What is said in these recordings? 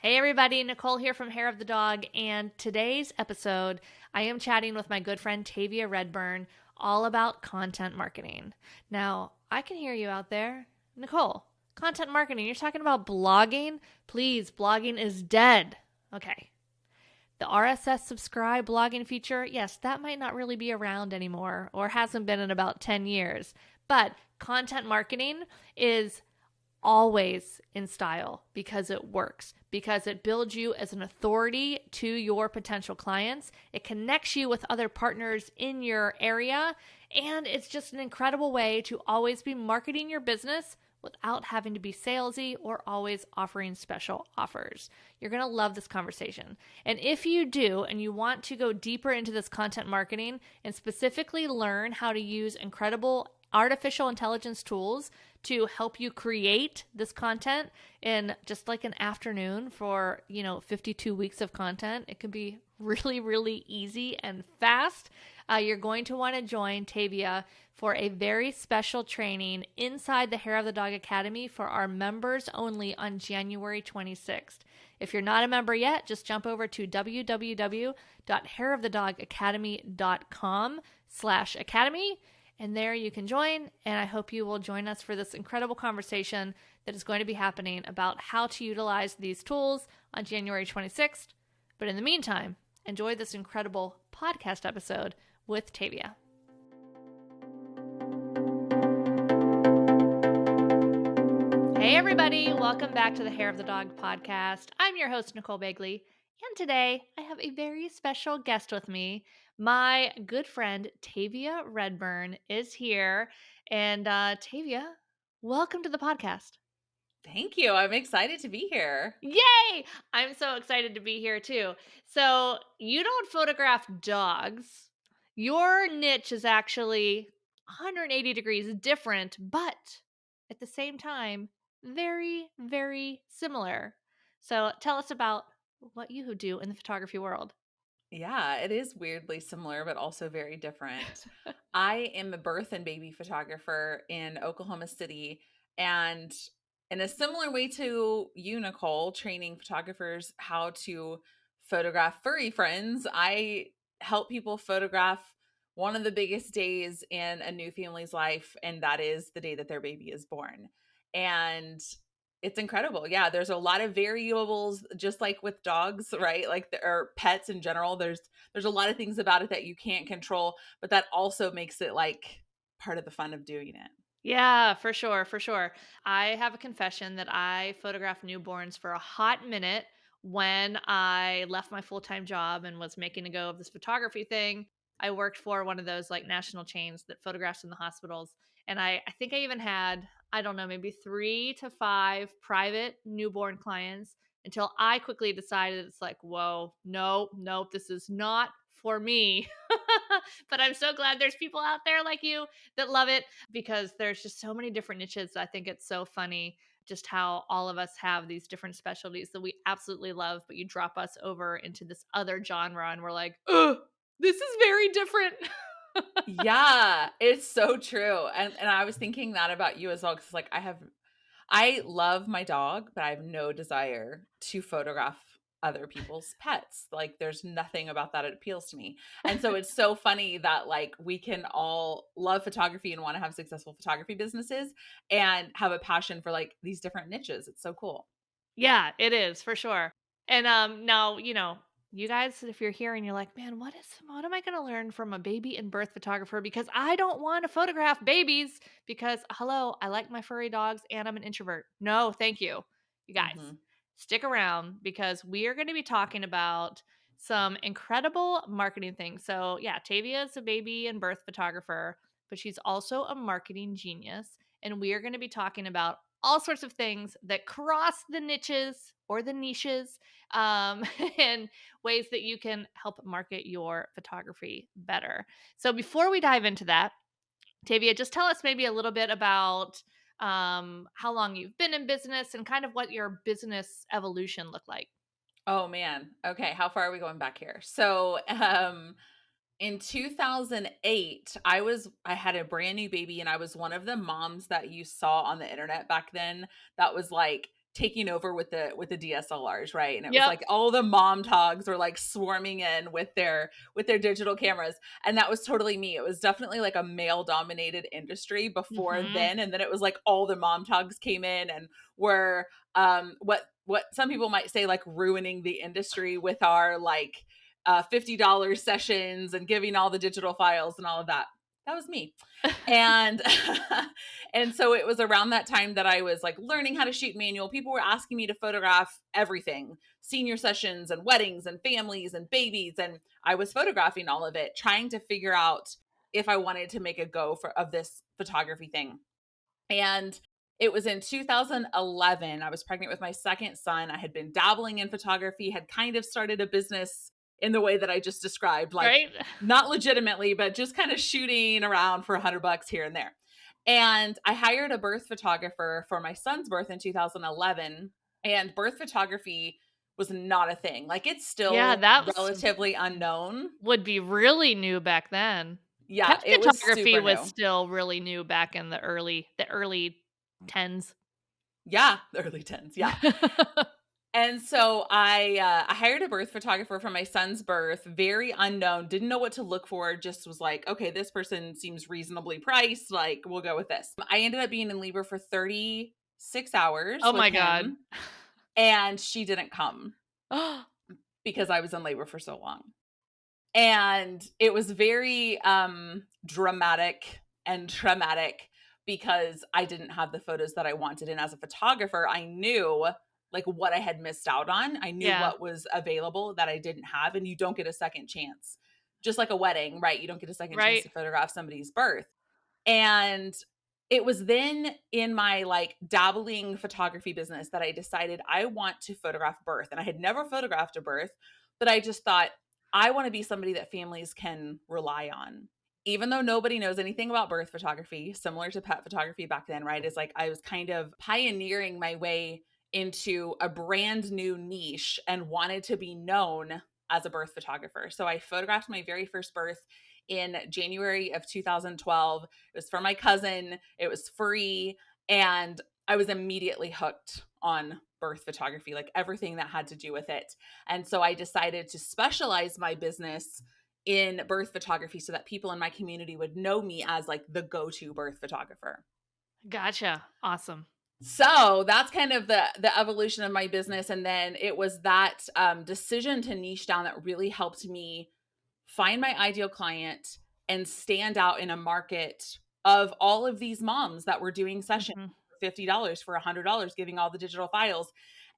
Hey everybody, Nicole here from Hair of the Dog, and today's episode, I am chatting with my good friend Tavia Redburn all about content marketing. Now, I can hear you out there. Nicole, content marketing, you're talking about blogging? Please, blogging is dead. Okay. The RSS subscribe blogging feature, yes, that might not really be around anymore or hasn't been in about 10 years. But content marketing is always in style because it works, because it builds you as an authority to your potential clients. It connects you with other partners in your area, and it's just an incredible way to always be marketing your business without having to be salesy or always offering special offers. You're going to love this conversation. And if you do, and you want to go deeper into this content marketing and specifically learn how to use incredible artificial intelligence tools to help you create this content in just like an afternoon for, 52 weeks of content, it can be really, really easy and fast. You're going to want to join Tavia for a very special training inside the Hair of the Dog Academy for our members only on January 26th. If you're not a member yet, just jump over to www.hairofthedogacademy.com/academy. And there you can join, and I hope you will join us for this incredible conversation that is going to be happening about how to utilize these tools on January 26th. But in the meantime, enjoy this incredible podcast episode with Tavia. Hey everybody, welcome back to the Hair of the Dog podcast. I'm your host, Nicole Begley, and today I have a very special guest with me. My good friend, Tavia Redburn, is here. And Tavia, welcome to the podcast. Thank you. I'm excited to be here. Yay! I'm so excited to be here too. So, you don't photograph dogs. Your niche is actually 180 degrees different, but at the same time, very, very similar. So, tell us about what you do in the photography world. Yeah, it is weirdly similar, but also very different. I am a birth and baby photographer in Oklahoma City. And in a similar way to you, Nicole, training photographers how to photograph furry friends, I help people photograph one of the biggest days in a new family's life, and that is the day that their baby is born. And it's incredible. Yeah, there's a lot of variables just like with dogs, right? Like or pets in general. There's a lot of things about it that you can't control, but that also makes it like part of the fun of doing it. Yeah, for sure, for sure. I have a confession that I photographed newborns for a hot minute when I left my full-time job and was making a go of this photography thing. I worked for one of those like national chains that photographs in the hospitals. And I think I even had, I don't know, maybe 3 to 5 private newborn clients until I quickly decided it's like, whoa, no, nope, this is not for me. But I'm so glad there's people out there like you that love it because there's just so many different niches. I think it's so funny just how all of us have these different specialties that we absolutely love, but you drop us over into this other genre and we're like, oh, this is very different. Yeah, it's so true. And I was thinking that about you as well, because like I love my dog, but I have no desire to photograph other people's pets. Like there's nothing about that that appeals to me. And so it's so funny that like we can all love photography and want to have successful photography businesses and have a passion for like these different niches. It's so cool. Yeah, it is for sure. And now, you guys, if you're here and you're like, man, what am I gonna learn from a baby and birth photographer? Because I don't want to photograph babies because hello, I like my furry dogs and I'm an introvert. No, thank you. You guys, Mhm. stick around because we are gonna be talking about some incredible marketing things. So yeah, Tavia is a baby and birth photographer, but she's also a marketing genius. And we are going to be talking about all sorts of things that cross the niches or the niches and ways that you can help market your photography better. So before we dive into that, Tavia, just tell us maybe a little bit about how long you've been in business and kind of what your business evolution looked like. Oh man. Okay, how far are we going back here? So, in 2008, I had a brand new baby, and I was one of the moms that you saw on the internet back then that was like taking over with the DSLRs, right? And it was Yep. like all the mom togs were like swarming in with their digital cameras. And that was totally me. It was definitely like a male dominated industry before Hmm. then. And then it was like all the mom togs came in and were what some people might say like ruining the industry with our like $50 sessions and giving all the digital files and all of that. That was me. And and so it was around that time that I was like learning how to shoot manual. People were asking me to photograph everything, senior sessions and weddings and families and babies, and I was photographing all of it, trying to figure out if I wanted to make a go of this photography thing. And it was in 2011. I was pregnant with my second son. I had been dabbling in photography, had kind of started a business in the way that I just described, like Right. not legitimately, but just kind of shooting around for $100 here and there. And I hired a birth photographer for my son's birth in 2011. And birth photography was not a thing. Like it's Yeah, still that was relatively unknown. would be really new back then. Yeah, Pet it was photography super was new. still really new back in the early 10s. Yeah, the early tens. Yeah. And so I hired a birth photographer for my son's birth, very unknown, didn't know what to look for, just was like, okay, this person seems reasonably priced, like we'll go with this. I ended up being in labor for 36 hours Oh with my god. him, and she didn't come because I was in labor for so long. And it was very dramatic and traumatic because I didn't have the photos that I wanted, and as a photographer I knew like what I had missed out on. I knew Yeah, what was available that I didn't have, and you don't get a second chance, just like a wedding, right? You don't get a second chance right? to photograph somebody's birth. And it was then in my like dabbling photography business that I decided I want to photograph birth. And I had never photographed a birth, but I just thought I want to be somebody that families can rely on. Even though nobody knows anything about birth photography, similar to pet photography back then, right? Is like I was kind of pioneering my way into a brand new niche and wanted to be known as a birth photographer. So I photographed my very first birth in January of 2012. It was for my cousin, it was free, and I was immediately hooked on birth photography, like everything that had to do with it. And so I decided to specialize my business in birth photography so that people in my community would know me as like the go-to birth photographer. Gotcha. Awesome. So that's kind of the evolution of my business. And then it was that decision to niche down that really helped me find my ideal client and stand out in a market of all of these moms that were doing sessions Mhm. for $50, for $100, giving all the digital files.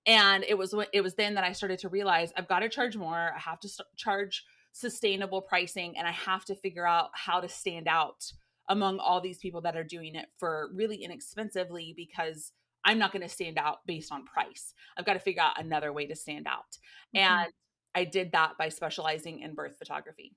And it was then that I started to realize I've got to charge more. I have to charge sustainable pricing, and I have to figure out how to stand out among all these people that are doing it for really inexpensively, because I'm not going to stand out based on price. I've got to figure out another way to stand out. And Mhm. I did that by specializing in birth photography.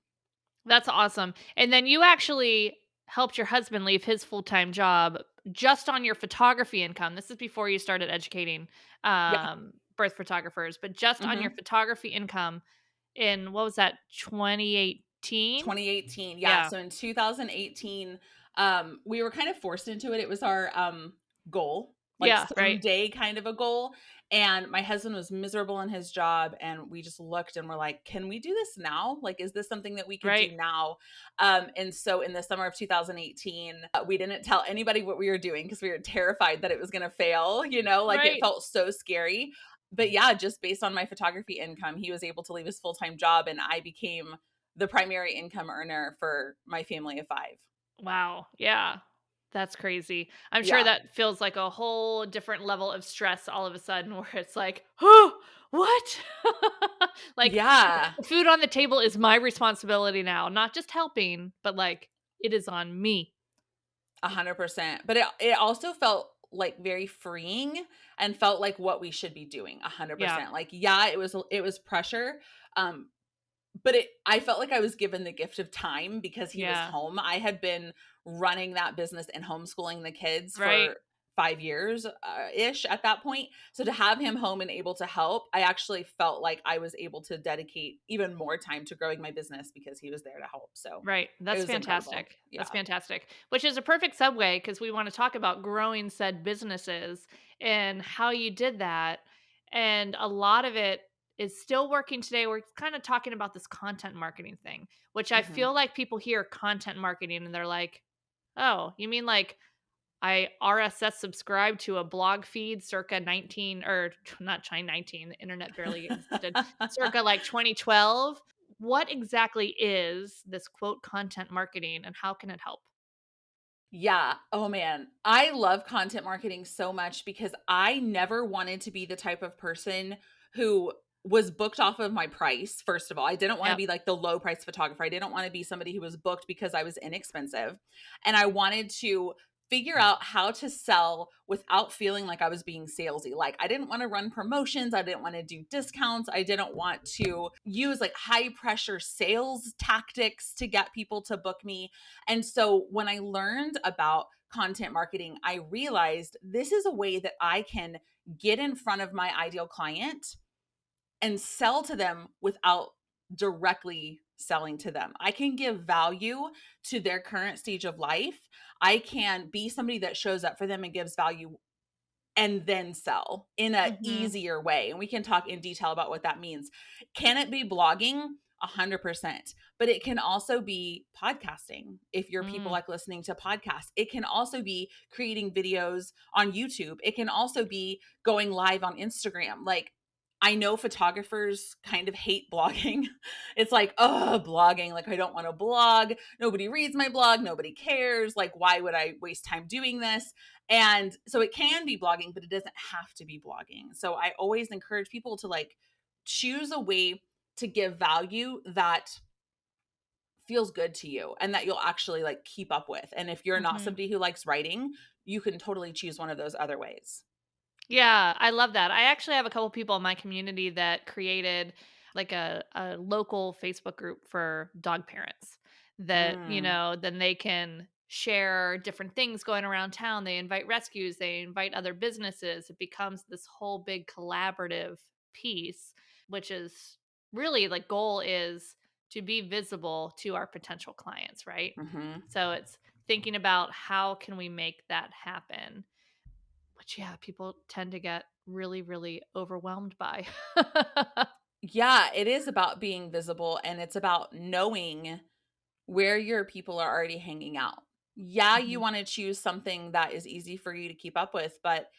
That's awesome. And then you actually helped your husband leave his full-time job just on your photography income. This is before you started educating Yeah. birth photographers, but just on your Mhm. photography income in what was that, 2018? 2018. Yeah. Yeah. So in 2018, we were kind of forced into it. It was our goal, like Yeah, right. someday kind of a goal. And my husband was miserable in his job. And we just looked and were like, can we do this now? Like, is this something that we could Right. do now? And so in the summer of 2018, we didn't tell anybody what we were doing because we were terrified that it was going to fail, like it Right. felt so scary. But yeah, just based on my photography income, he was able to leave his full time job, and I became the primary income earner for my family of 5. Wow. Yeah. That's crazy. I'm sure Yeah. that feels like a whole different level of stress all of a sudden where it's like, "Oh, what?" Like, Yeah, food on the table is my responsibility now, not just helping, but, like, it is on me. 100%. But it also felt, like, very freeing and felt like what we should be doing, Yeah. 100%. Like, yeah, it was pressure, um, but I felt like I was given the gift of time because he was Yeah. home. I had been running that business and homeschooling the kids Right. for 5 years ish at that point. So to have him home and able to help, I actually felt like I was able to dedicate even more time to growing my business because he was there to help. So Right. it That's was incredible. fantastic. That's Yeah. fantastic. Which is a perfect segue because we want to talk about growing said businesses and how you did that. And a lot of it is still working today. We're kind of talking about this content marketing thing, which I Hmm. feel like people hear content marketing and they're like, oh, you mean like I RSS subscribed to a blog feed circa 19 or not China 19, the internet barely existed, circa like 2012. What exactly is this quote content marketing and how can it help? Yeah. Oh man. I love content marketing so much because I never wanted to be the type of person who was booked off of my price. First of all, I didn't want to Yep. be like the low price photographer. I didn't want to be somebody who was booked because I was inexpensive. And I wanted to figure out how to sell without feeling like I was being salesy. Like I didn't want to run promotions, I didn't want to do discounts, I didn't want to use like high pressure sales tactics to get people to book me. And so when I learned about content marketing, I realized this is a way that I can get in front of my ideal client and sell to them without directly selling to them. I can give value to their current stage of life. I can be somebody that shows up for them and gives value and then sell in a Mhm. easier way. And we can talk in detail about what that means. Can it be blogging? 100%. But it can also be podcasting if your people Mm. like listening to podcasts. It can also be creating videos on YouTube. It can also be going live on Instagram. Like, I know photographers kind of hate blogging. It's like, oh, blogging. Like, I don't want to blog. Nobody reads my blog. Nobody cares. Like, why would I waste time doing this? And so it can be blogging, but it doesn't have to be blogging. So I always encourage people to like choose a way to give value that feels good to you and that you'll actually like keep up with. And if you're not Mhm. somebody who likes writing, you can totally choose one of those other ways. Yeah, I love that. I actually have a couple people in my community that created like a local Facebook group for dog parents that, Mm, then they can share different things going around town. They invite rescues, they invite other businesses. It becomes this whole big collaborative piece, which is really like goal is to be visible to our potential clients, right? hmm. So it's thinking about how can we make that happen, which, yeah, people tend to get really, really overwhelmed by. Yeah, it is about being visible and it's about knowing where your people are already hanging out. Yeah, you Mhm, want to choose something that is easy for you to keep up with, but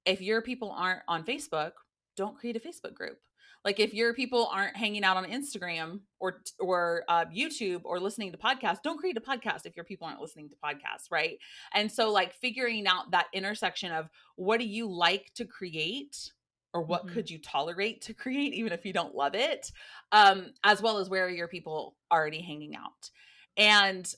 if your people aren't on Facebook, don't create a Facebook group. Like if your people aren't hanging out on Instagram or YouTube or listening to podcasts, don't create a podcast if your people aren't listening to podcasts, right? And so like figuring out that intersection of what do you like to create or what mhm, could you tolerate to create even if you don't love it, as well as where are your people already hanging out. And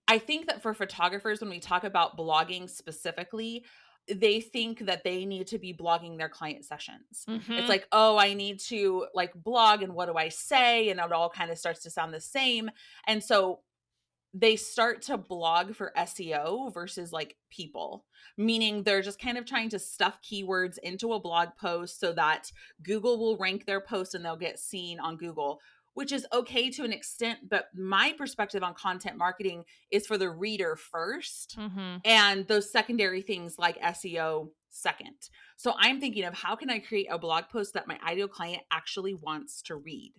I think that for photographers, when we talk about blogging specifically, they think that they need to be blogging their client sessions. It's mhm. like, oh, I need to like blog and what do I say? And it all kind of starts to sound the same. And so they start to blog for SEO versus like people, meaning they're just kind of trying to stuff keywords into a blog post so that Google will rank their post and they'll get seen on Google, which is okay to an extent. But my perspective on content marketing is for the reader first Mhm. and those secondary things like SEO second. So I'm thinking of how can I create a blog post that my ideal client actually wants to read?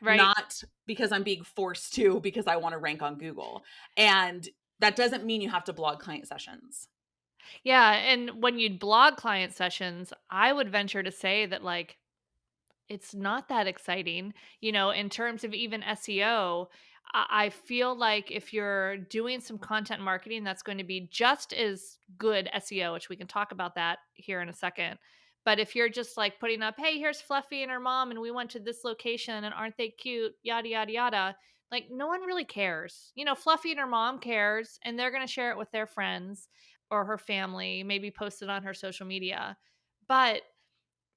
Right. Not because I'm being forced to because I want to rank on Google. And that doesn't mean you have to blog client sessions. Yeah, and when you blog client sessions, I would venture to say that, like, it's not that exciting, in terms of even SEO. I feel like if you're doing some content marketing, that's going to be just as good SEO, which we can talk about that here in a second. But if you're just like putting up, hey, here's Fluffy and her mom, and we went to this location, and aren't they cute? Yada, yada, yada. Like, no one really cares. Fluffy and her mom cares, and they're going to share it with their friends or her family, maybe post it on her social media. But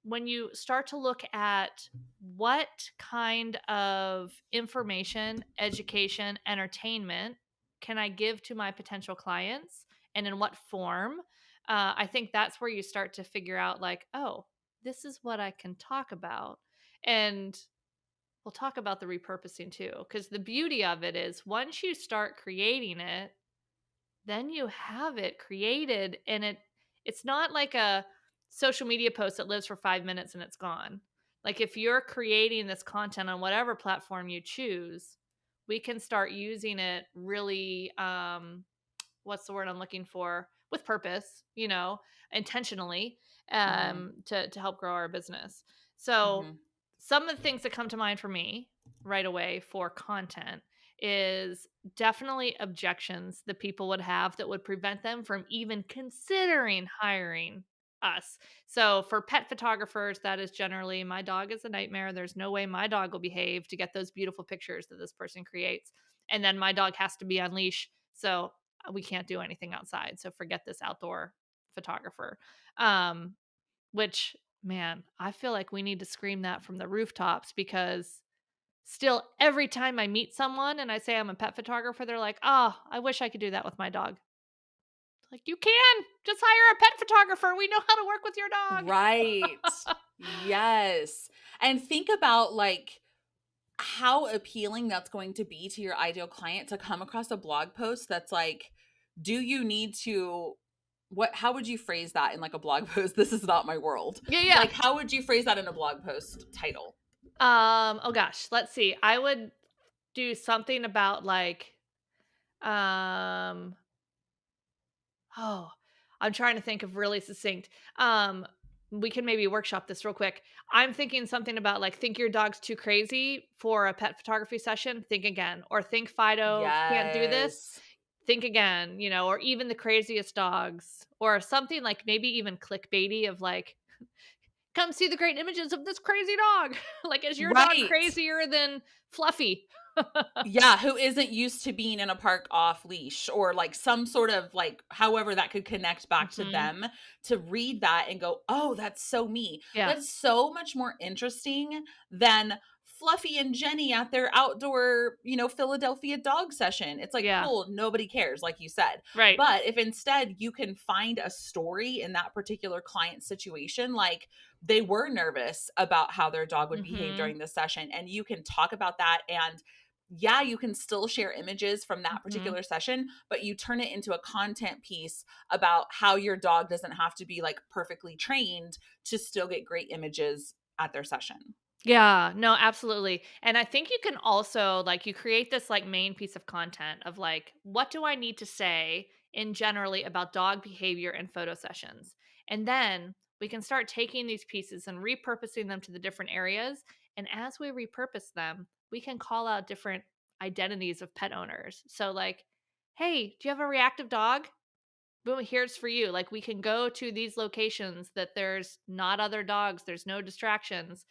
when you start to look at what kind of information, education, entertainment can I give to my potential clients and in what form? I think that's where you start to figure out, like, oh, this is what I can talk about. And we'll talk about the repurposing too, because the beauty of it is once you start creating it, then you have it created, and it's not like a social media post that lives for 5 minutes and it's gone. Like if you're creating this content on whatever platform you choose, we can start using it really, what's the word I'm looking for? With purpose, intentionally, Mhm. to help grow our business. So Mhm. some of the things that come to mind for me right away for content is definitely objections that people would have that would prevent them from even considering hiring us. So for pet photographers, that is generally my dog is a nightmare. There's no way my dog will behave to get those beautiful pictures that this person creates. And then my dog has to be on leash. So we can't do anything outside. So forget this outdoor photographer. Um, which, man, I feel like we need to scream that from the rooftops because still every time I meet someone and I say I'm a pet photographer, they're like, "Oh, I wish I could do that with my dog." Like, "You can. Just hire a pet photographer. We know how to work with your dog." Right. Yes. And think about like how appealing that's going to be to your ideal client to come across a blog post that's like, do you need to how would you phrase that in like a blog post? This is not my world. Yeah, yeah. Like how would you phrase that in a blog post title? Oh gosh, let's see. I would do something about like, um oh, I'm trying to think of really succinct. We can maybe workshop this real quick. I'm thinking something about like, think your dog's too crazy for a pet photography session. Think again, or think Fido can't do this. Yes. Think again, or even the craziest dogs, or something like maybe even clickbaity of like, come see the great images of this crazy dog. Like, is your dog Right. crazier than Fluffy? Yeah, who isn't used to being in a park off leash or like some sort of like however that could connect back to Hmm. them to read that and go, "Oh, that's so me." Yeah. That's so much more interesting than Fluffy and Jenny at their outdoor, Philadelphia dog session. It's like, Yeah. cool, nobody cares, like you said. Right. But if instead you can find a story in that particular client situation, like they were nervous about how their dog would behave Hmm. during the session, and you can talk about that and yeah, you can still share images from that Hmm. particular session, but you turn it into a content piece about how your dog doesn't have to be like perfectly trained to still get great images at their session. Yeah, no, absolutely. And I think you can also like you create this like main piece of content of like, what do I need to say in generally about dog behavior and photo sessions? And then we can start taking these pieces and repurposing them to the different areas. And as we repurpose them, we can call out different identities of pet owners. So like, hey, do you have a reactive dog? Boom, here's for you. Like we can go to these locations that there's not other dogs, there's no distractions.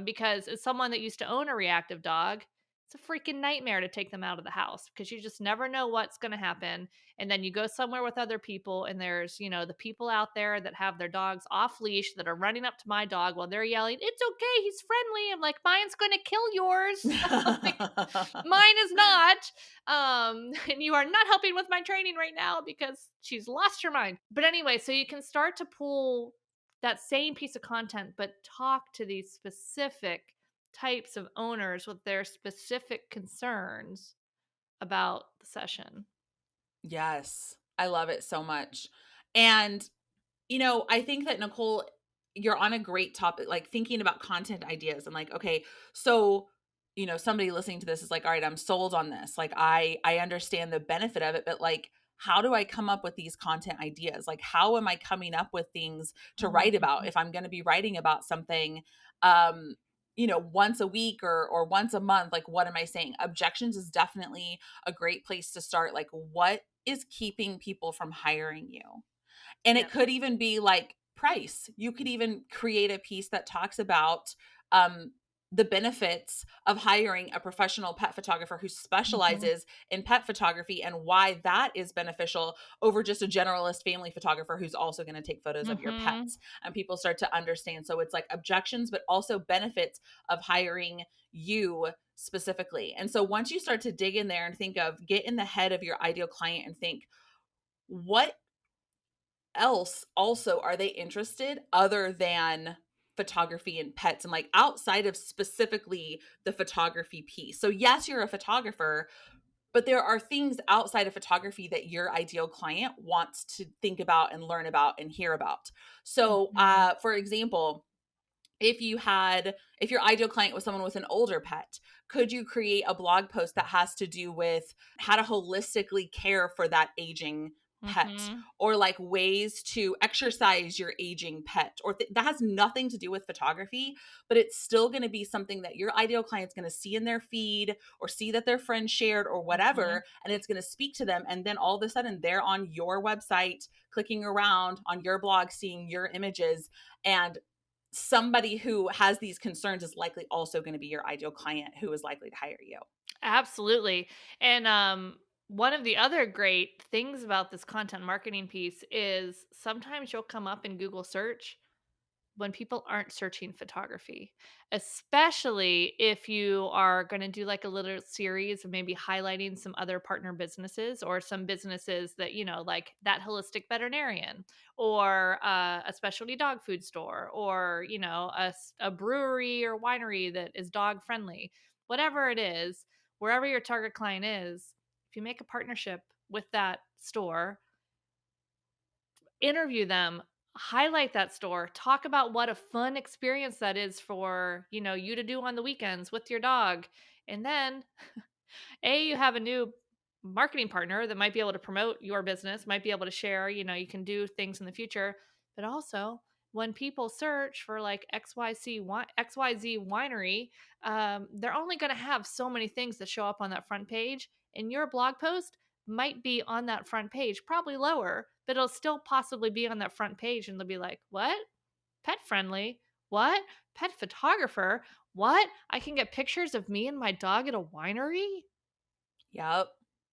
Because as someone that used to own a reactive dog, it's a freaking nightmare to take them out of the house because you just never know what's going to happen. And then you go somewhere with other people, and there's, the people out there that have their dogs off leash that are running up to my dog while they're yelling, "It's okay, he's friendly." I'm like, mine's going to kill yours. Like, mine is not. And you are not helping with my training right now because she's lost her mind. But anyway, so you can start to pull that same piece of content, but talk to these specific types of owners with their specific concerns about the session. Yes, I love it so much. And I think that Nicole, you're on a great topic, like thinking about content ideas. I'm like, okay, so, somebody listening to this is like, all right, I'm sold on this. Like, I understand the benefit of it, but like, how do I come up with these content ideas? Like, how am I coming up with things to write about Mhm. if I'm going to be writing about something, once a week or once a month? Like, what am I saying? Objections is definitely a great place to start. Like, what is keeping people from hiring you? And it Yep. could even be like price. You could even create a piece that talks about um, the benefits of hiring a professional pet photographer who Mhm. specializes in pet photography and why that is beneficial over just a generalist family photographer who's also going to take photos of your Mhm. pets. And people start to understand. So it's like objections, but also benefits of hiring you specifically. And so once you start to dig in there and get in the head of your ideal client and think, what else also are they interested other than photography and pets and like outside of specifically the photography piece? So yes, you're a photographer, but there are things outside of photography that your ideal client wants to think about and learn about and hear about. So, Mhm. for example, if your ideal client was someone with an older pet, could you create a blog post that has to do with how to holistically care for that aging pet, Mhm. or like ways to exercise your aging pet, or that has nothing to do with photography, but it's still going to be something that your ideal client's going to see in their feed or see that their friend shared or Mhm. whatever, and it's going to speak to them, and then all of a sudden they're on your website clicking around on your blog seeing your images, and somebody who has these concerns is likely also going to be your ideal client who is likely to hire you. Absolutely. And one of the other great things about this content marketing piece is sometimes you'll come up in Google search when people aren't searching photography, especially if you are going to do like a little series of maybe highlighting some other partner businesses or some businesses that, like that holistic veterinarian or a specialty dog food store or, a brewery or winery that is dog friendly, whatever it is, wherever your target client is, if you make a partnership with that store, interview them, highlight that store, talk about what a fun experience that is for, you to do on the weekends with your dog. And then you have a new marketing partner that might be able to promote your business, might be able to share, you can do things in the future. But also, when people search for like XYZ winery, they're only going to have so many things that show up on that front page. And your blog post might be on that front page, probably lower, but it'll still possibly be on that front page. And they'll be like, what? Pet friendly? What? Pet photographer? What? I can get pictures of me and my dog at a winery? Yep.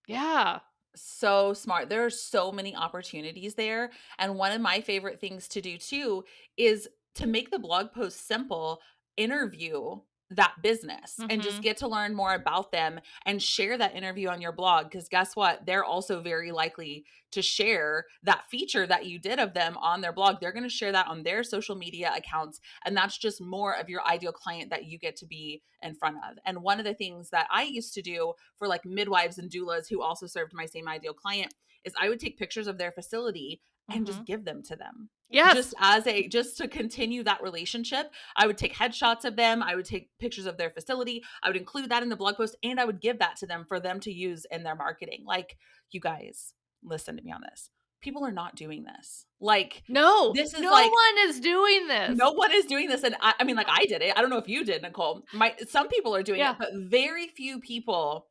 Yeah. So smart. There are so many opportunities there. And one of my favorite things to do too is to make the blog post simple, interview that business and just Mhm. get to learn more about them and share that interview on your blog. Because guess what? They're also very likely to share that feature that you did of them on their blog. They're going to share that on their social media accounts. And that's just more of your ideal client that you get to be in front of. And one of the things that I used to do for like midwives and doulas who also served my same ideal client is I would take pictures of their facility and just Mhm. give them to them, Yes. just to continue that relationship. I would take headshots of them, I would take pictures of their facility, I would include that in the blog post, and I would give that to them for them to use in their marketing. Like, you guys, listen to me on this. People are not doing this. Like, No. this is No like, one is doing no this. one is doing this, and I mean, like, I did it. I don't know if you did, Nicole. Some people are doing it, Yeah. but very few people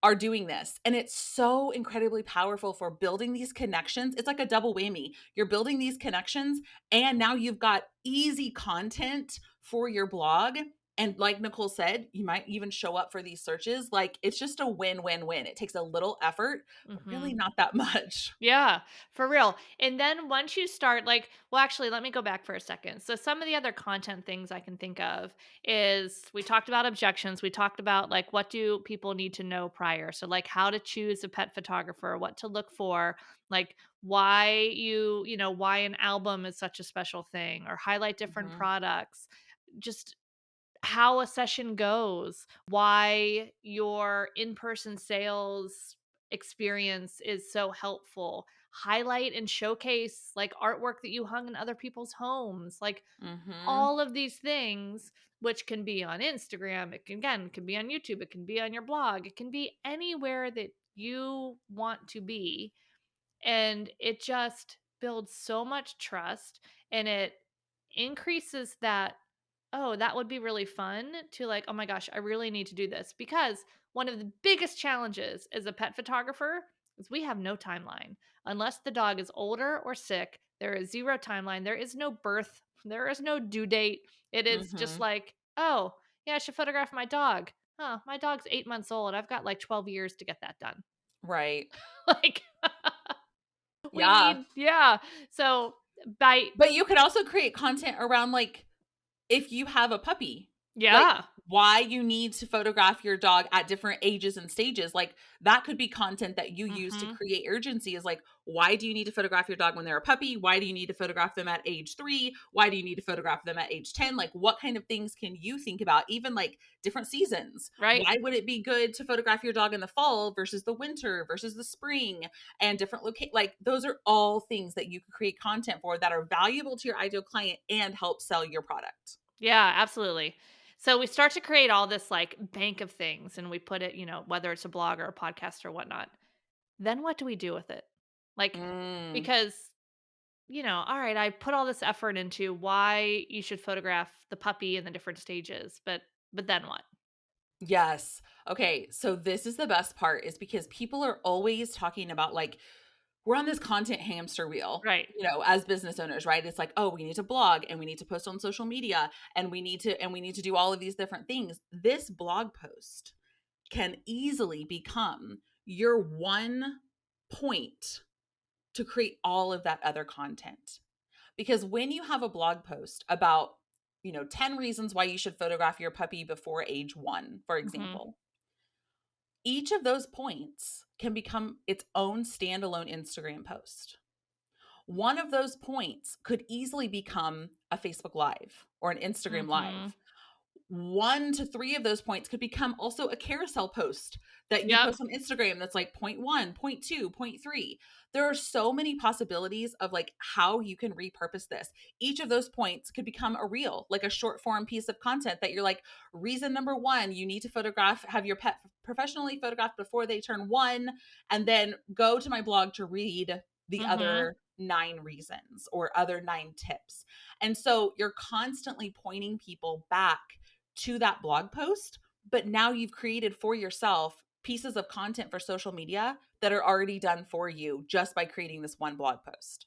are doing this. And it's so incredibly powerful for building these connections. It's like a double whammy. You're building these connections, and now you've got easy content for your blog. And like Nicole said, you might even show up for these searches. Like, it's just a win win win. It takes a little effort, but really Mhm. not that much. Yeah, for real. And then once you start, like, well, actually, let me go back for a second. So, some of the other content things I can think of is we talked about objections. We talked about, like, what do people need to know prior? So, like, how to choose a pet photographer, what to look for, like, why an album is such a special thing, or highlight different Mhm. products. Just how a session goes, why your in-person sales experience is so helpful. Highlight and showcase like artwork that you hung in other people's homes. Like Mhm. all of these things which can be on Instagram, it can be on YouTube, it can be on your blog, it can be anywhere that you want to be, and it just builds so much trust, and it increases that, oh, that would be really fun, to like, oh my gosh, I really need to do this. Because one of the biggest challenges as a pet photographer is we have no timeline. Unless the dog is older or sick, there is zero timeline. There is no birth, there is no due date. It is just Mhm. like, oh, yeah, I should photograph my dog. Oh, my dog's 8 months old. I've got like 12 years to get that done. Right. Like, we Yeah. need, yeah. So, by, But you could also create content around, like, if you have a puppy, like, yeah. why you need to photograph your dog at different ages and stages. Like that could be content that you use to Mm-hmm. create urgency is like, why do you need to photograph your dog when they're a puppy? Why do you need to photograph them at age 3? Why do you need to photograph them at age 10? Like what kind of things can you think about? Even like different seasons. Right. Why would it be good to photograph your dog in the fall versus the winter versus the spring and different like those are all things that you can create content for that are valuable to your ideal client and help sell your product. Yeah, absolutely. So we start to create all this like bank of things and we put it, whether it's a blog or a podcast or whatnot. Then what do we do with it? Like, Mm. because, all right, I put all this effort into why you should photograph the puppy in the different stages, but then what? Yes. Okay, so this is the best part is because people are always talking about like we're on this content hamster wheel, Right. as business owners, right? It's like, "Oh, we need to blog and we need to post on social media and we need to do all of these different things." This blog post can easily become your one point to create all of that other content. Because when you have a blog post about 10 reasons why you should photograph your puppy before age 1, for Mhm. example, each of those points can become its own standalone Instagram post. One of those points could easily become a Facebook Live or an Instagram Mhm. Live. 1 to 3 of those points could become also a carousel post that you Yep. post on Instagram that's like point 1, point 2, point 3. There are so many possibilities of like how you can repurpose this. Each of those points could become a reel, like a short form piece of content that you're like, reason number 1, you need to have your pet professionally photographed before they turn 1, and then go to my blog to read the Mhm. other 9 reasons or other 9 tips. And so you're constantly pointing people back to that blog post, but now you've created for yourself pieces of content for social media that are already done for you just by creating this one blog post.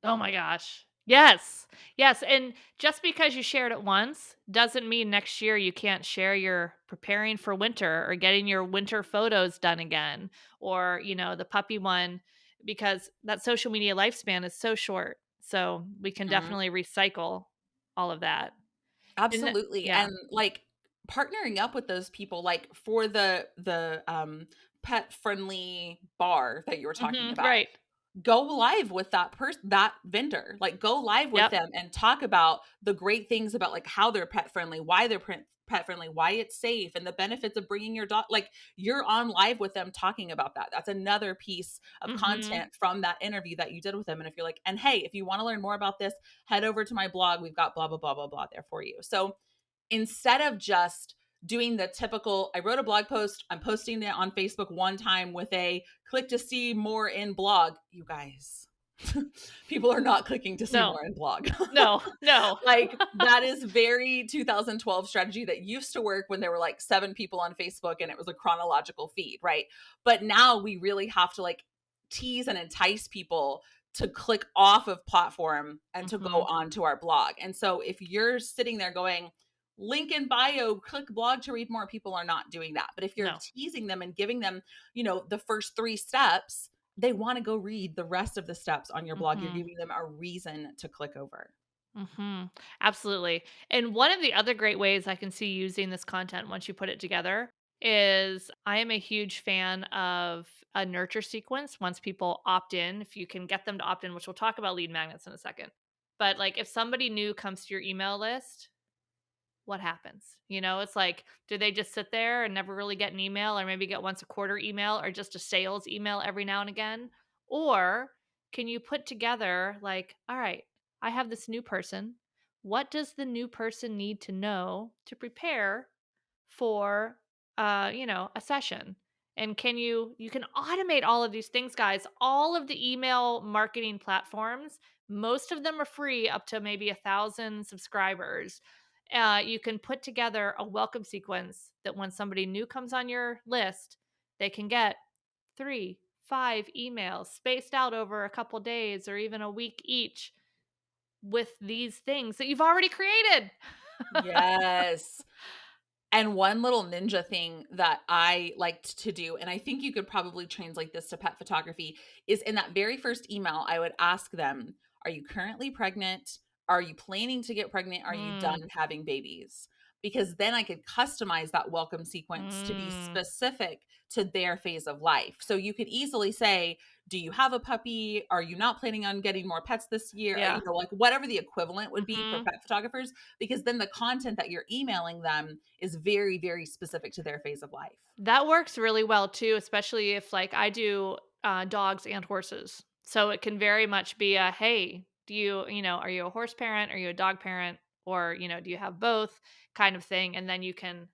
Oh my gosh. Yes. Yes, and just because you shared it once doesn't mean next year you can't share your preparing for winter or getting your winter photos done again or, the puppy one because that social media lifespan is so short. So, we can Mhm. definitely recycle all of that. And Absolutely. yeah. And like partnering up with those people like for the pet friendly bar that you were talking Mhm, about, right. go live with that vendor, like go live with Yep. them and talk about the great things about like how they're pet friendly, why they're pet friendly, why it's safe and the benefits of bringing your dog, like you're on live with them talking about that. That's another piece of Mhm. content from that interview that you did with them. And if you're like, and hey, if you want to learn more about this, head over to my blog, we've got blah blah blah blah blah there for you. So instead of just doing the typical, I wrote a blog post, I'm posting it on Facebook one time with a click to see more in blog, you guys. People are not clicking to see No. more in blog. No. No. Like that is very 2012 strategy that used to work when there were like 7 people on Facebook and it was a chronological feed, right? But now we really have to like tease and entice people to click off of platform and to go Mhm. onto our blog. And so if you're sitting there going, link in bio, click blog to read more, people are not doing that. But if you're No. teasing them and giving them, the first 3 steps, they want to go read the rest of the steps on your blog. You're Mhm. giving them a reason to click over. Mhm. Absolutely. And one of the other great ways I can see using this content once you put it together is I am a huge fan of a nurture sequence once people opt in, if you can get them to opt in, which we'll talk about lead magnets in a second. But like if somebody new comes to your email list, what happens? It's like, do they just sit there and never really get an email or maybe get once a quarter email or just a sales email every now and again? Or can you put together, like, all right, I have this new person. What does the new person need to know to prepare for a session? And you can automate all of these things, guys. All of the email marketing platforms, most of them are free up to maybe 1,000 subscribers. You can put together a welcome sequence that when somebody new comes on your list, they can get 3, 5 emails spaced out over a couple days or even a week each with these things that you've already created. Yes. And one little ninja thing that I liked to do, and I think you could probably translate this to pet photography, is in that very first email, I would ask them, are you currently pregnant? Are you planning to get pregnant? Are you done Mm, having babies? because then I could customize that welcome sequence to be Mm. specific to their phase of life. So you could easily say, do you have a puppy? Are you not planning on getting more pets this year? Yeah. Like whatever the equivalent would be for Hmm. pet photographers, because then the content that you're emailing them is very, very specific to their phase of life. That works really well too, especially if like I do dogs and horses. So it can very much be a, hey, do you, are you a horse parent? Are you a dog parent? Or, do you have both kind of thing? And then you can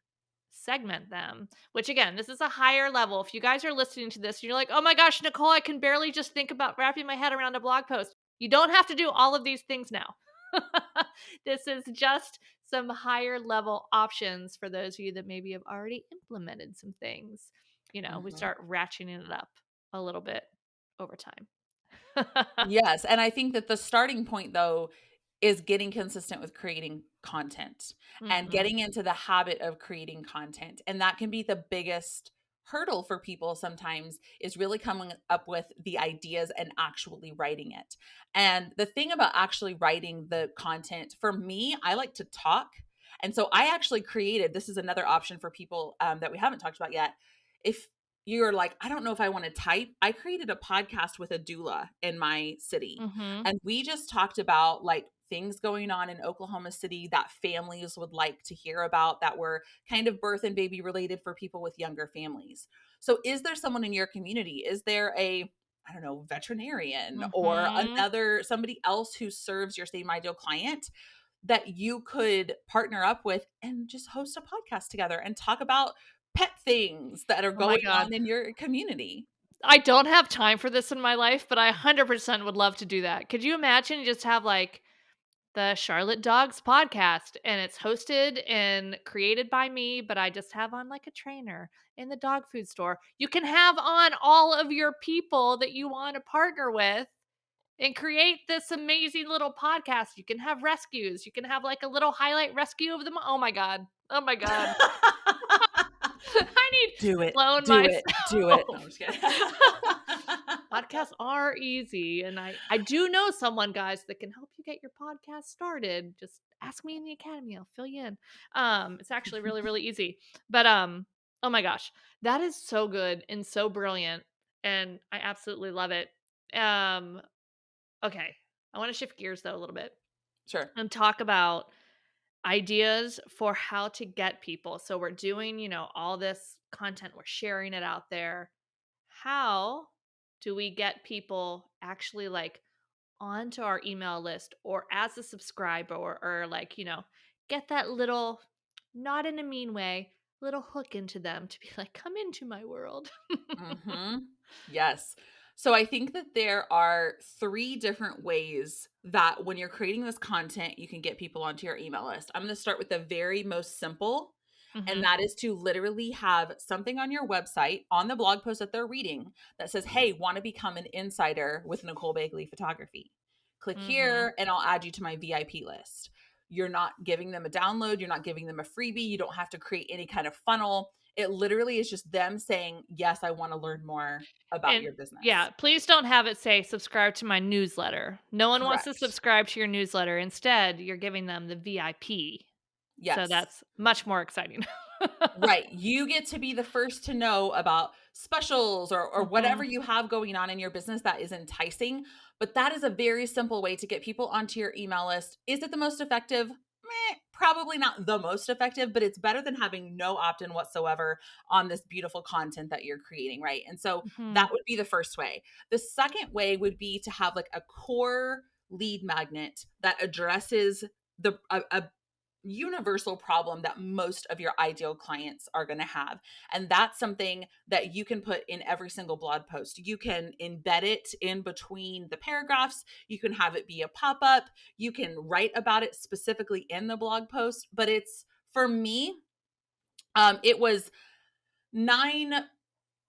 segment them, which again, this is a higher level. If you guys are listening to this, and you're like, oh my gosh, Nicole, I can barely just think about wrapping my head around a blog post. You don't have to do all of these things now. This is just some higher level options for those of you that maybe have already implemented some things. We Mhm. start ratcheting it up a little bit over time. Yes, and I think that the starting point though is getting consistent with creating content and Hmm. getting into the habit of creating content. And that can be the biggest hurdle for people sometimes, is really coming up with the ideas and actually writing it. And the thing about actually writing the content, for me, I like to talk. And so I actually created, this is another option for people that we haven't talked about yet. If you're like, I don't know if I want to type, I created a podcast with a doula in my city. Hmm. And we just talked about like things going on in Oklahoma City that families would like to hear about, that were kind of birth and baby related for people with younger families. So is there someone in your community? Is there a, I don't know, veterinarian or Hmm. somebody else who serves your same ideal client that you could partner up with and just host a podcast together and talk about pet things that are Oh my going God. on in your community? I don't have time for this in my life, but I 100% would love to do that. Could you imagine you just have like the Charlotte Dogs podcast and it's hosted and created by me, but I just have on like a trainer in the dog food store. You can have on all of your people that you want to partner with and create this amazing little podcast. You can have rescues. You can have like a little highlight rescue of them. Oh my God. Oh my God. I need Do it, clone do it, do it. No, myself. I'm just kidding. Podcasts are easy, and I do know someone, guys, that can help you get your podcast started. Just ask me in the academy, I'll fill you in. It's actually really, really easy. But oh my gosh, that is so good and so brilliant, and I absolutely love it. Um, okay, I want to shift gears though a little bit Sure. and talk about ideas for how to get people. So we're doing, all this content, we're sharing it out there. How do we get people actually like onto our email list or as a subscriber or like, get that little, not in a mean way, little hook into them to be like, come into my world. Mhm. Yes. So I think that there are 3 different ways that when you're creating this content, you can get people onto your email list. I'm gonna start with the very most simple, and Hmm. that is to literally have something on your website, on the blog post that they're reading, that says, "Hey, wanna become an insider with Nicole Begley Photography? Click Hmm. here, and I'll add you to my VIP list." You're not giving them a download, you're not giving them a freebie, you don't have to create any kind of funnel. It literally is just them saying, "Yes, I wanna learn more about And your business." yeah, please don't have it say subscribe to my newsletter. No one wants to Correct. subscribe to your newsletter. Instead, you're giving them the VIP. So Yes. that's much more exciting. Right. You get to be the first to know about specials or whatever Mhm. you have going on in your business that is enticing. But that is a very simple way to get people onto your email list. Is it the most effective? Probably not the most effective, but it's better than having no opt in whatsoever on this beautiful content that you're creating. Right. And so that Mhm. would be the first way. The second way would be to have like a core lead magnet that addresses a universal problem that most of your ideal clients are going to have. And that's something that you can put in every single blog post. You can embed it in between the paragraphs. You can have it be a pop up. You can write about it specifically in the blog post. But it's, for me, it was 9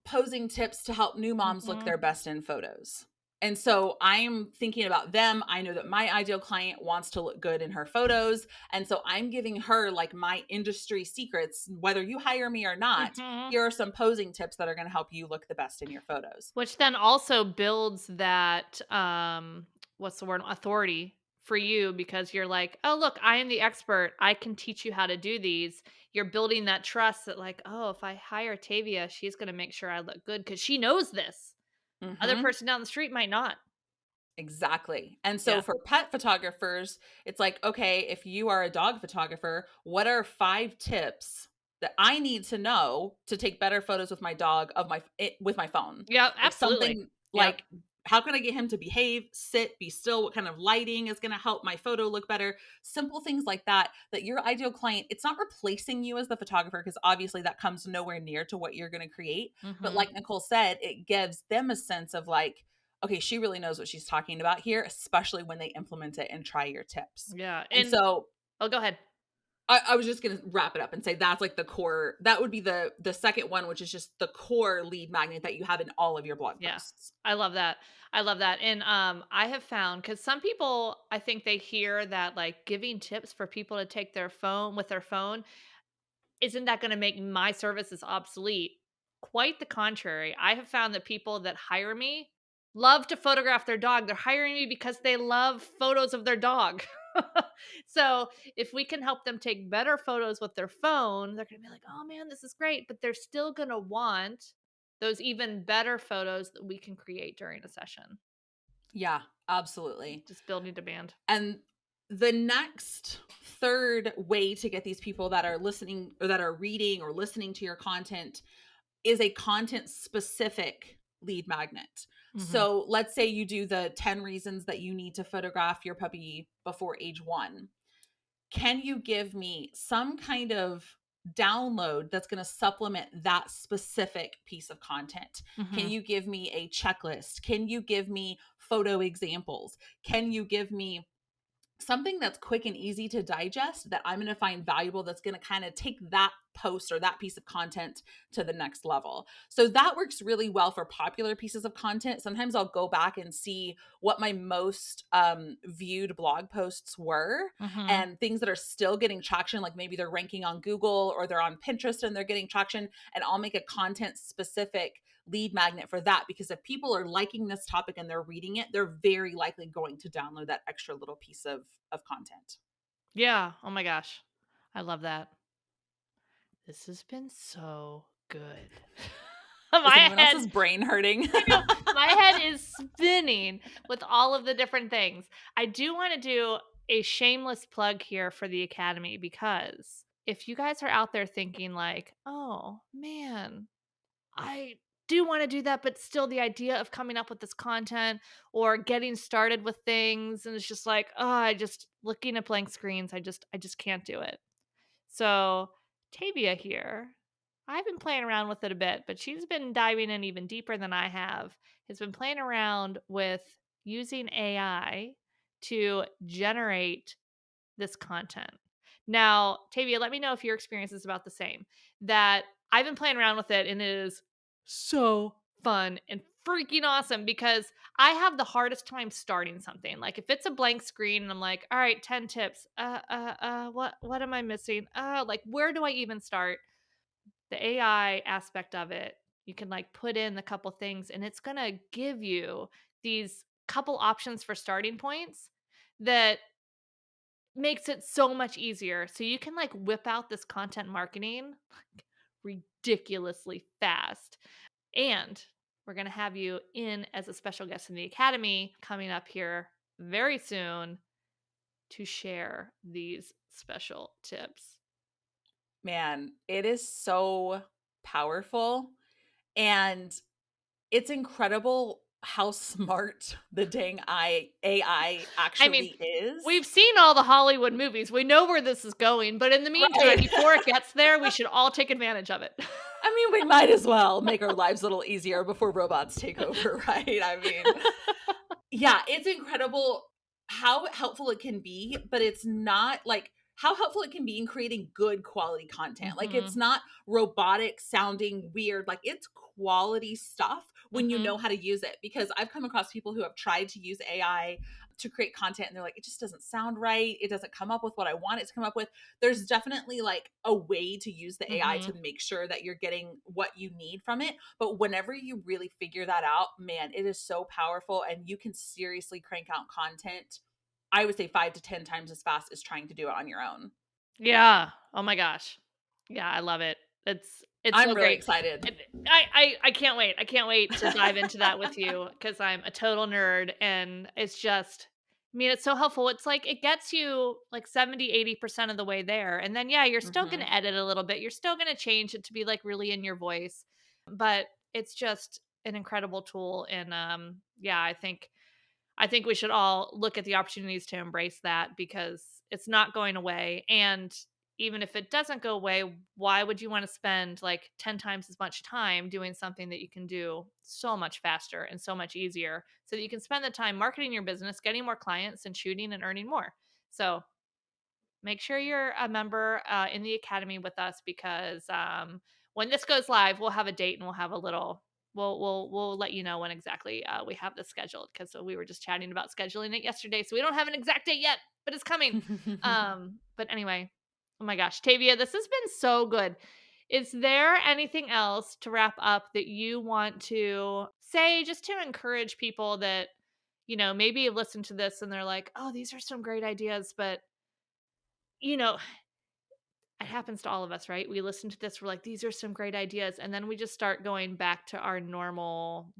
posing tips to help new moms look Mhm. their best in photos. And so I'm thinking about them. I know that my ideal client wants to look good in her photos. And so I'm giving her like my industry secrets. Whether you hire me or not, Mhm. here are some posing tips that are going to help you look the best in your photos. Which then also builds that what's the word? Authority for you because you're like, "Oh, look, I am the expert. I can teach you how to do these." You're building that trust that like, "Oh, if I hire Tavia, she's going to make sure I look good cuz she knows this. Other Mhm. person down the street might not." Exactly. And so Yeah. for pet photographers, it's like, okay, if you are a dog photographer, what are 5 tips that I need to know to take better photos with my dog with my phone? Yeah, Like absolutely. something Yep. like how can I get him to behave, sit, be still? What kind of lighting is going to help my photo look better? Simple things like that that your ideal client, it's not replacing you as the photographer because obviously that comes nowhere near to what you're going to create, but Mhm. like Nicole said, it gives them a sense of like, okay, she really knows what she's talking about here, especially when they implement it and try your tips. Yeah. And And so oh, go ahead. I was just gonna wrap it up and say that's like the core. That would be the second one, which is just the core lead magnet that you have in all of your blog Yeah. posts. I love that. I love that. And I have found cuz some people I think they hear that like giving tips for people to take their phone with their phone isn't that going to make my services obsolete? Quite the contrary. I have found that people that hire me love to photograph their dog. They're hiring me because they love photos of their dog. So if we can help them take better photos with their phone, they're going to be like, oh man, this is great. But they're still going to want those even better photos that we can create during a session. Yeah, absolutely. Just building demand. And the next third way to get these people that are listening or that are reading or listening to your content is a content specific lead magnet. Hmm. So let's say you do the 10 reasons that you need to photograph your puppy before age 1. Can you give me some kind of download that's going to supplement that specific piece of content? Can Hmm. you give me a checklist? Can you give me photo examples? Can you give me something that's quick and easy to digest that I'm going to find valuable that's going to kind of take that post or that piece of content to the next level. So that works really well for popular pieces of content. Sometimes I'll go back and see what my most viewed blog posts were Hmm. and things that are still getting traction, like maybe they're ranking on Google or they're on Pinterest and they're getting traction. And I'll make a content specific lead magnet for that because if people are liking this topic and they're reading it, they're very likely going to download that extra little piece of content. Yeah. Oh my gosh. I love that. This has been so good. Is My anyone head else's brain hurting? I know, my head is spinning with all of the different things. I do wanna do a shameless plug here for the Academy because if you guys are out there thinking like, "Oh, man, I do wanna do that, but still the idea of coming up with this content or getting started with things, and it's just like, oh, I just looking at blank screens, I just can't do it." So, Tavia here, I've been playing around with it a bit, but she's been diving in even deeper than I have. Has been playing around with using AI to generate this content. Now, Tavia, let me know if your experience is about the same. That I've been playing around with it and it is so fun and freaking awesome because I have the hardest time starting something. Like if it's a blank screen and I'm like, all right, 10 tips. What am I missing? Like where do I even start? The AI aspect of it, you can like put in a couple things and it's gonna give you these couple options for starting points that makes it so much easier. So you can like whip out this content marketing like ridiculously fast. And we're going to have you in as a special guest in the Academy coming up here very soon to share these special tips. Man, it is so powerful and it's incredible how smart the dang AI I mean, actually is. we've seen all the Hollywood movies. We know where this is going, but in the meantime, Right. before it gets there, we should all take advantage of it. I mean, we might as well make our lives a little easier before robots take over, right? I mean, yeah, it's incredible how helpful it can be, but it's not like how helpful it can be in creating good quality content. Like it's Mhm. not robotic sounding weird, like it's quality stuff when you Mhm. know how to use it. Because I've come across people who have tried to use AI to create content and they're like, it just doesn't sound right. It doesn't come up with what I want it to come up with. There's definitely like a way to use the AI to Mhm. make sure that you're getting what you need from it. But whenever you really figure that out, man, it is so powerful and you can seriously crank out content I would say 5 to 10 times as fast as trying to do it on your own. Yeah. Oh my gosh. Yeah, I love it. It's I'm so really great. excited. And I can't wait. I can't wait to dive into that with you because I'm a total nerd and it's just I mean, it's so helpful. It's like it gets you like 70-80% of the way there. And then yeah, you're still gonna Mhm. edit a little bit. You're still gonna change it to be like really in your voice. But it's just an incredible tool. And yeah, I think we should all look at the opportunities to embrace that because it's not going away. And even if it doesn't go away, why would you want to spend like 10 times as much time doing something that you can do so much faster and so much easier so that you can spend the time marketing your business, getting more clients, and shooting and earning more? So make sure you're a member in the academy with us because when this goes live, we'll have a date and we'll have a little. We'll let you know when exactly we have this scheduled because we were just chatting about scheduling it yesterday, so we don't have an exact date yet, but it's coming. But anyway, oh my gosh, Tavia, this has been so good. Is there anything else to wrap up that you want to say just to encourage people that maybe listen to this and they're like, oh, these are some great ideas, but you know, it happens to all of us, right? We listen to this, we're like, these are some great ideas. And then we just start going back to our normal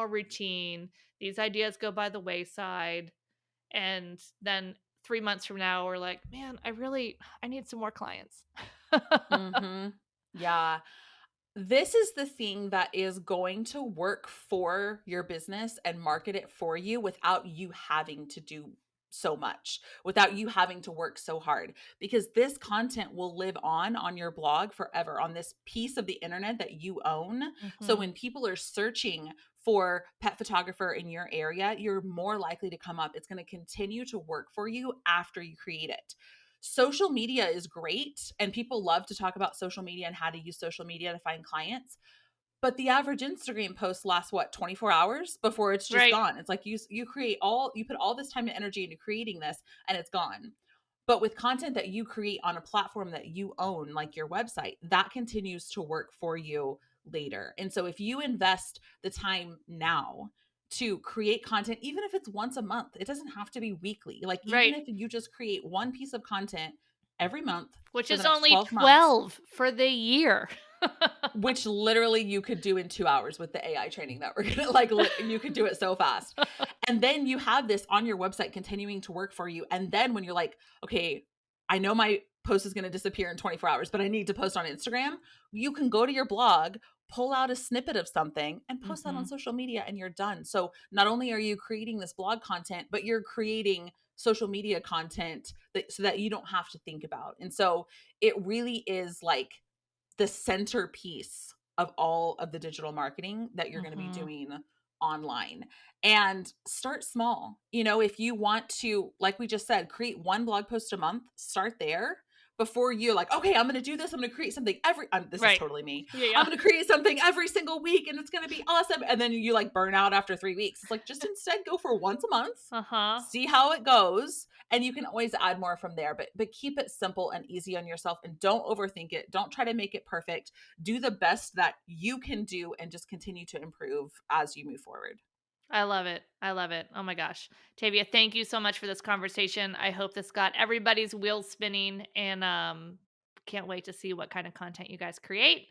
routine. These ideas go by the wayside. And then 3 months from now, we're like, man, I need some more clients. Mhm. Yeah. This is the thing that is going to work for your business and market it for you without you having to do so much, without you having to work so hard, because this content will live on your blog forever on this piece of the internet that you own. So Hmm. when people are searching for pet photographer in your area, you're more likely to come up. It's going to continue to work for you after you create it. Social media is great, and people love to talk about social media and how to use social media to find clients. But the average Instagram post lasts what, 24 hours before it's just Right. gone. It's like you put all this time and energy into creating this and it's gone. But with content that you create on a platform that you own, like your website, that continues to work for you later. And so if you invest the time now to create content, even if it's once a month, it doesn't have to be weekly. Like, even Right. if you just create one piece of content every month Which for the is next only 12 months, 12 for the year. which literally you could do in 2 hours with the AI training that we're gonna you could do it so fast. And then you have this on your website continuing to work for you. And then when you're like, okay, I know my post is gonna disappear in 24 hours, but I need to post on Instagram, you can go to your blog, pull out a snippet of something and post that on Hmm. social media and you're done. So not only are you creating this blog content, but you're creating social media content so that you don't have to think about. And so it really is like the centerpiece of all of the digital marketing that you're going to be Hmm. doing online. And start small. If you want to, like we just said, create one blog post a month, start there before you're like, okay, I'm going to do this. I'm going to create something this is Right. totally me. Yeah. I'm Yeah. going to create something every single week and it's going to be awesome. And then you like burn out after 3 weeks. It's like, just instead go for once a month, Uh-huh. see how it goes, and you can always add more from there. But keep it simple and easy on yourself and don't overthink it. Don't try to make it perfect. Do the best that you can do and just continue to improve as you move forward. I love it. I love it. Oh my gosh. Tavia, thank you so much for this conversation. I hope this got everybody's wheels spinning and can't wait to see what kind of content you guys create.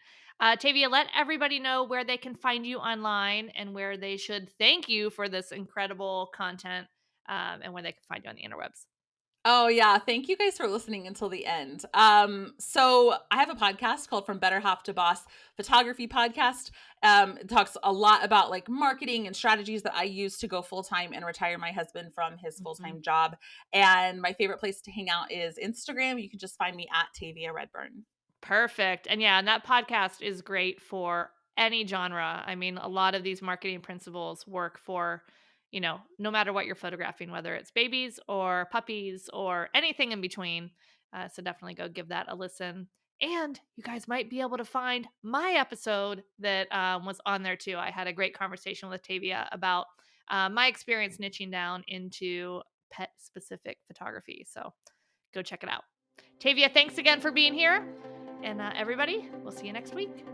Tavia, let everybody know where they can find you online and where they should thank you for this incredible content and where they can find you on the interwebs. Oh yeah, thank you guys for listening until the end. So I have a podcast called From Better Half to Boss Photography Podcast. It talks a lot about like marketing and strategies that I use to go full time and retire my husband from his full Mhm. time job. And my favorite place to hang out is Instagram. You can just find me at Tavia Redburn. Perfect. And yeah, and that podcast is great for any genre. I mean, a lot of these marketing principles work for, no matter what you're photographing, whether it's babies or puppies or anything in between. So definitely go give that a listen. And you guys might be able to find my episode that was on there too. I had a great conversation with Tavia about my experience niching down into pet specific photography. So go check it out. Tavia, thanks again for being here. And everybody, we'll see you next week.